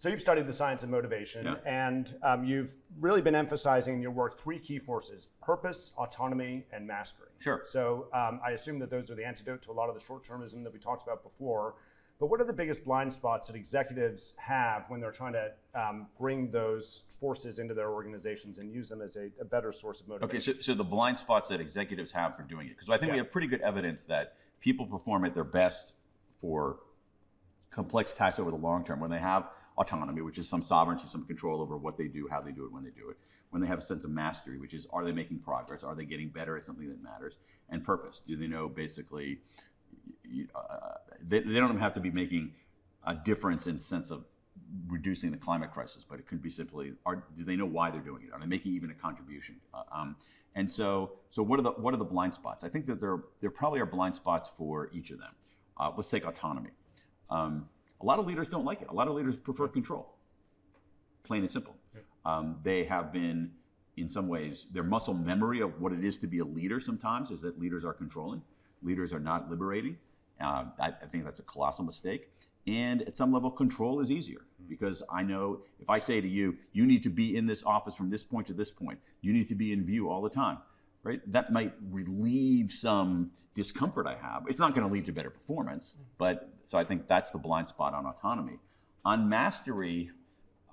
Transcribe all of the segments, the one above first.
So you've studied the science of motivation, Yeah. and you've really been emphasizing in your work 3 key forces: purpose, autonomy, and mastery. Sure. So I assume that those are the antidote to a lot of the short-termism that we talked about before. But what are the biggest blind spots that executives have when they're trying to bring those forces into their organizations and use them as a better source of motivation? Okay, so the blind spots that executives have for doing it, because I think we have pretty good evidence that people perform at their best for complex tasks over the long term when they have autonomy, which is some sovereignty, some control over what they do, how they do it, when they do it. When they have a sense of mastery, which is, are they making progress? Are they getting better at something that matters? And purpose. Do they know basically, they don't have to be making a difference in the sense of reducing the climate crisis, but it could be simply, do they know why they're doing it? Are they making even a contribution? And so what are the blind spots? I think that there probably are blind spots for each of them. Let's take autonomy. A lot of leaders don't like it. A lot of leaders prefer control, plain and simple. They have been, in some ways, their muscle memory of what it is to be a leader sometimes is that leaders are controlling. Leaders are not liberating. I think that's a colossal mistake. And at some level, control is easier because I know if I say to you, you need to be in this office from this point to this point, you need to be in view all the time, right? That might relieve some discomfort I have. It's not going to lead to better performance, but so I think that's the blind spot on autonomy. On mastery,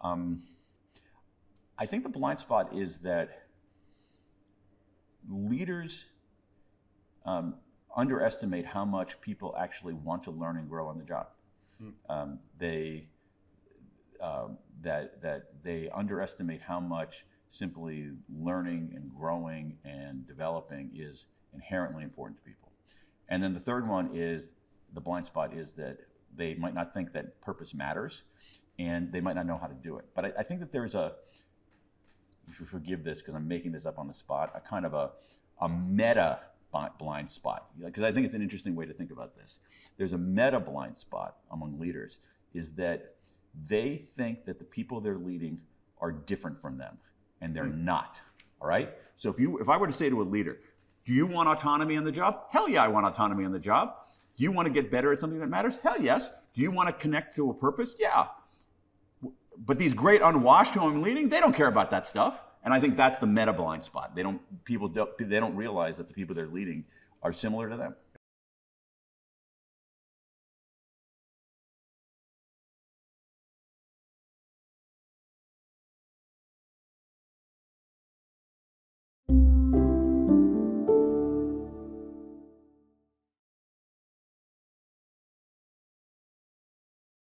I think the blind spot is that leaders underestimate how much people actually want to learn and grow on the job. They underestimate how much simply learning and growing and developing is inherently important to people. And then the third one is, the blind spot is that they might not think that purpose matters and they might not know how to do it. But I think that there's if you forgive this because I'm making this up on the spot, a kind of a meta blind spot, because I think it's an interesting way to think about this. There's a meta blind spot among leaders, is that they think that the people they're leading are different from them, and they're not, all right? So if I were to say to a leader, do you want autonomy on the job? Hell yeah, I want autonomy on the job. Do you want to get better at something that matters? Hell yes. Do you want to connect to a purpose? Yeah. But these great unwashed who I'm leading, they don't care about that stuff. And I think that's the meta blind spot. They don't realize that the people they're leading are similar to them.